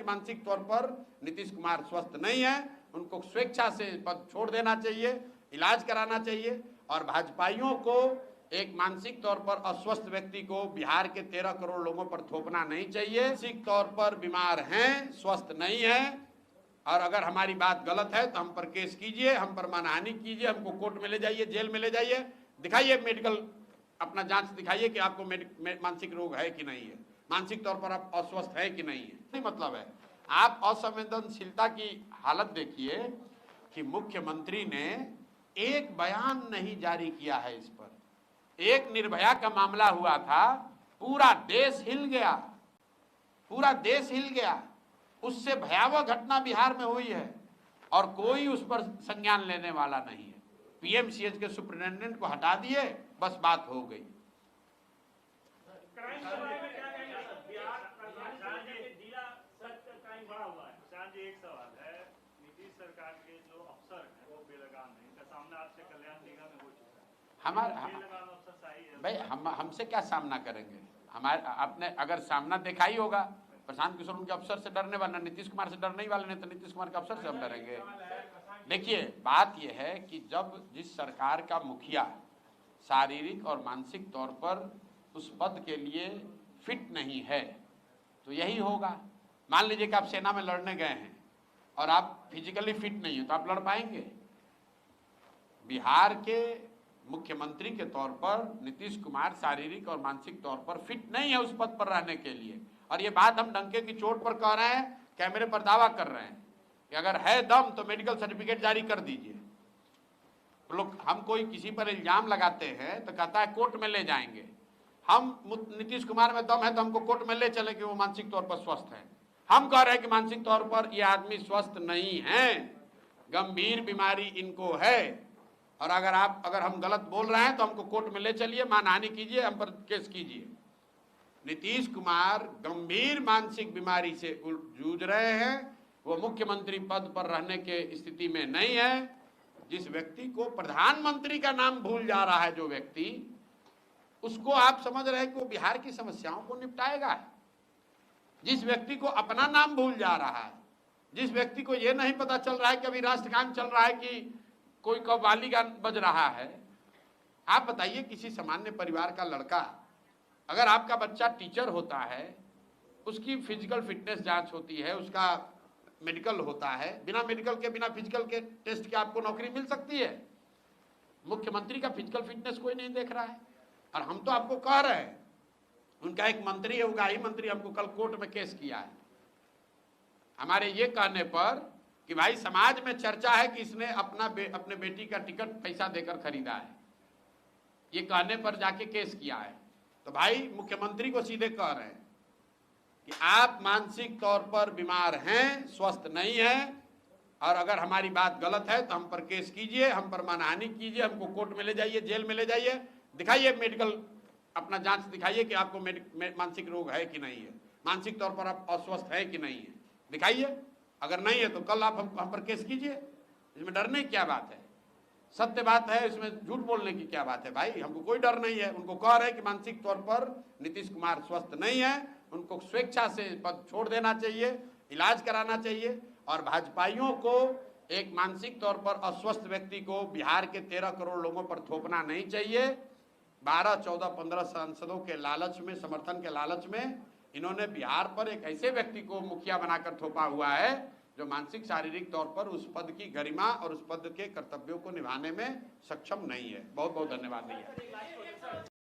मानसिक तौर पर नीतीश कुमार स्वस्थ नहीं है, उनको स्वेच्छा से पद छोड़ देना चाहिए, इलाज कराना चाहिए। और भाजपाइयों को एक मानसिक तौर पर अस्वस्थ व्यक्ति को बिहार के 13 करोड़ लोगों पर थोपना नहीं चाहिए। मानसिक तौर पर बीमार हैं, स्वस्थ नहीं है, और अगर हमारी बात गलत है तो हम पर केस कीजिए, हम पर मानहानि कीजिए, हमको कोर्ट में ले जाइए, जेल में ले जाइए, दिखाइए मेडिकल अपना जांच दिखाइए कि आपको मानसिक रोग है कि नहीं है, मानसिक तौर पर आप अस्वस्थ है कि नहीं है। नहीं मतलब है, आप असंवेदनशीलता की हालत देखिए कि मुख्यमंत्री ने एक बयान नहीं जारी किया है इस पर। एक निर्भया का मामला हुआ था, पूरा देश हिल गया, पूरा देश हिल गया। उससे भयावह घटना बिहार में हुई है और कोई उस पर संज्ञान लेने वाला नहीं है। पीएमसीएच के सुपरिटेंडेंट को हटा दिए, बस बात हो गई। एक सवाल है, नीतीश सरकार के जो अफसर हैं वो बेलगाम है, इनका सामना आपसे कल्याण निगम में हो चुका है। हमारा भाई हमसे क्या सामना करेंगे? हमारे आपने अगर सामना देखा ही होगा, प्रशांत किशोर उनके अफसर से डरने वाला, नीतीश कुमार से डरने वाले नहीं, तो नीतीश कुमार के अफसर से हम डरेंगे? देखिए, बात यह है कि जब जिस सरकार का मुखिया शारीरिक और मानसिक तौर पर उस पद के लिए फिट नहीं है तो यही होगा। मान लीजिए कि आप सेना में लड़ने गए हैं और आप फिजिकली फिट नहीं हो तो आप लड़ पाएंगे? बिहार के मुख्यमंत्री के तौर पर नीतीश कुमार शारीरिक और मानसिक तौर पर फिट नहीं है उस पद पर रहने के लिए। और ये बात हम डंके की चोट पर कह रहे हैं, कैमरे पर दावा कर रहे हैं कि अगर है दम तो मेडिकल सर्टिफिकेट जारी कर दीजिए। तो लोग, हम कोई किसी पर इल्जाम लगाते हैं तो कहता है कोर्ट में ले जाएंगे। हम नीतीश कुमार में दम है तो हमको कोर्ट में ले चले कि वो मानसिक तौर पर स्वस्थ है। हम कह रहे हैं कि मानसिक तौर पर ये आदमी स्वस्थ नहीं है, गंभीर बीमारी इनको है, और अगर हम गलत बोल रहे हैं तो हमको कोर्ट में ले चलिए, मानहानि कीजिए, हम पर केस कीजिए। नीतीश कुमार गंभीर मानसिक बीमारी से जूझ रहे हैं, वो मुख्यमंत्री पद पर रहने के स्थिति में नहीं है। जिस व्यक्ति को प्रधानमंत्री का नाम भूल जा रहा है, जो व्यक्ति, उसको आप समझ रहे हैं कि वो बिहार की समस्याओं को निपटाएगा। जिस व्यक्ति को अपना नाम भूल जा रहा है, जिस व्यक्ति को ये नहीं पता चल रहा है कि अभी राष्ट्रगान चल रहा है कि कोई कव्वाली गान बज रहा है। आप बताइए, किसी सामान्य परिवार का लड़का, अगर आपका बच्चा टीचर होता है, उसकी फिजिकल फिटनेस जांच होती है, उसका मेडिकल होता है, बिना मेडिकल के, बिना फिजिकल के टेस्ट के आपको नौकरी मिल सकती है। मुख्यमंत्री का फिजिकल फिटनेस कोई नहीं देख रहा है। और हम तो आपको कह रहे हैं, उनका एक मंत्री है, उगाही मंत्री, हमको कल कोर्ट में केस किया है हमारे ये कहने पर कि भाई समाज में चर्चा है कि इसने अपने बेटी का टिकट पैसा देकर खरीदा है, ये कहने पर जाके केस किया है। तो भाई मुख्यमंत्री को सीधे कह रहे हैं कि आप मानसिक तौर पर बीमार हैं, स्वस्थ नहीं है, और अगर हमारी बात गलत है तो हम पर केस कीजिए, हम पर मानहानि कीजिए, हमको कोर्ट में ले जाइए, जेल में ले जाइए, दिखाइए मेडिकल अपना जांच दिखाइए कि आपको मानसिक रोग है कि नहीं है, मानसिक तौर पर आप अस्वस्थ है कि नहीं है, दिखाइए। अगर नहीं है तो कल आप हम पर केस कीजिए। इसमें डरने की क्या बात है? सत्य बात है, इसमें झूठ बोलने की क्या बात है? भाई हमको कोई डर नहीं है। उनको कह रहे हैं कि मानसिक तौर पर नीतीश कुमार स्वस्थ नहीं है, उनको स्वेच्छा से पद छोड़ देना चाहिए, इलाज कराना चाहिए। और भाजपाइयों को एक मानसिक तौर पर अस्वस्थ व्यक्ति को बिहार के 13 करोड़ लोगों पर थोपना नहीं चाहिए। 12, 14, 15 सांसदों के लालच में, समर्थन के लालच में इन्होंने बिहार पर एक ऐसे व्यक्ति को मुखिया बनाकर थोपा हुआ है जो मानसिक शारीरिक तौर पर उस पद की गरिमा और उस पद के कर्तव्यों को निभाने में सक्षम नहीं है। बहुत बहुत धन्यवाद भैया।